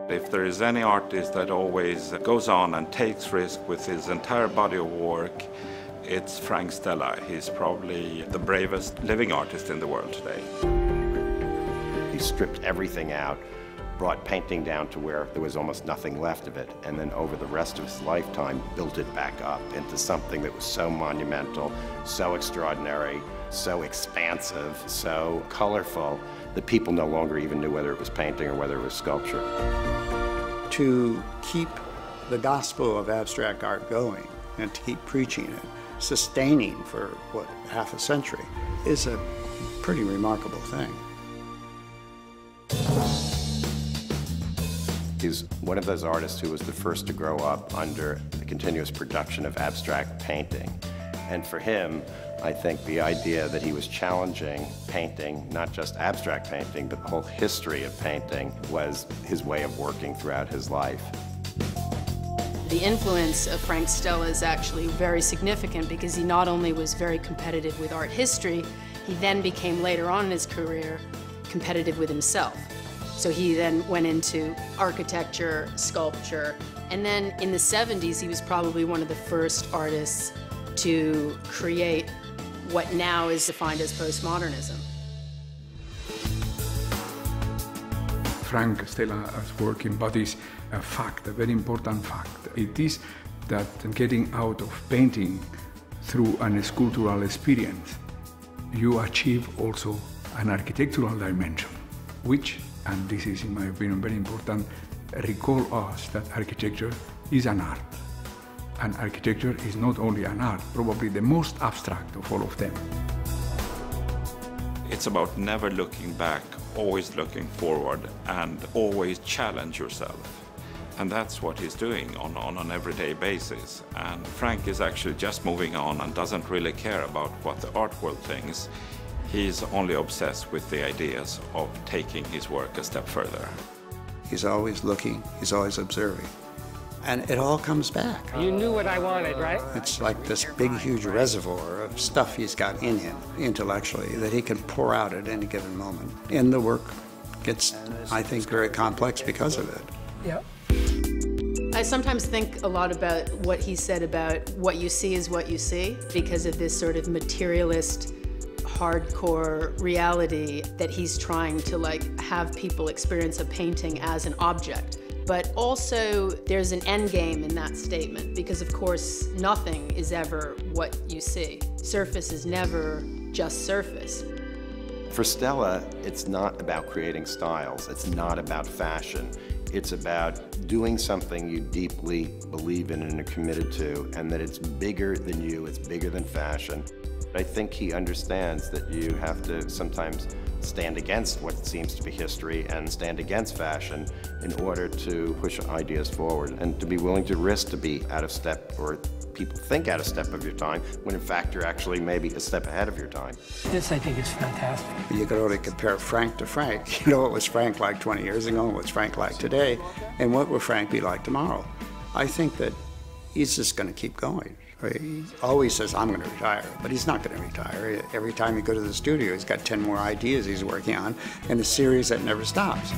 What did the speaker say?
If there is any artist that always goes on and takes risk with his entire body of work, it's Frank Stella. He's probably the bravest living artist in the world today. He stripped everything out, brought painting down to where there was almost nothing left of it, and then over the rest of his lifetime built it back up into something that was so monumental, so extraordinary, so expansive, so colorful, that people no longer even knew whether it was painting or whether it was sculpture. To keep the gospel of abstract art going and to keep preaching it, sustaining for, what, half a century, is a pretty remarkable thing. He's one of those artists who was the first to grow up under the continuous production of abstract painting. And for him, I think the idea that he was challenging painting, not just abstract painting, but the whole history of painting, was his way of working throughout his life. The influence of Frank Stella is actually very significant because he not only was very competitive with art history, he then became later on in his career competitive with himself. So he then went into architecture, sculpture, and then in the 70s he was probably one of the first artists to create what now is defined as postmodernism. Frank Stella's work embodies a fact, a very important fact. It is that getting out of painting through a sculptural experience, you achieve also an architectural dimension, which, and this is in my opinion very important, recall us that architecture is an art. And architecture is not only an art, probably the most abstract of all of them. It's about never looking back, always looking forward, and always challenge yourself. And that's what he's doing on an everyday basis. And Frank is actually just moving on and doesn't really care about what the art world thinks. He's only obsessed with the ideas of taking his work a step further. He's always looking, he's always observing. And it all comes back. You knew what I wanted, right? It's like this big, huge reservoir of stuff he's got in him, intellectually, that he can pour out at any given moment. And the work gets, I think, very complex because of it. Yep. I sometimes think a lot about what he said about what you see is what you see, because of this sort of materialist, hardcore reality that he's trying to have people experience a painting as an object. But also, there's an end game in that statement, because of course, nothing is ever what you see. Surface is never just surface. For Stella, it's not about creating styles. It's not about fashion. It's about doing something you deeply believe in and are committed to, and that it's bigger than you, it's bigger than fashion. I think he understands that you have to sometimes stand against what seems to be history and stand against fashion in order to push ideas forward, and to be willing to risk to be out of step, or people think out of step of your time, when in fact you're actually maybe a step ahead of your time. This, I think, is fantastic. You could only compare Frank to Frank. You know, what was Frank like 20 years ago, and what's Frank like today, and what will Frank be like tomorrow? I think that he's just going to keep going. He always says, I'm going to retire, but he's not going to retire. Every time you go to the studio, he's got 10 more ideas he's working on, and a series that never stops.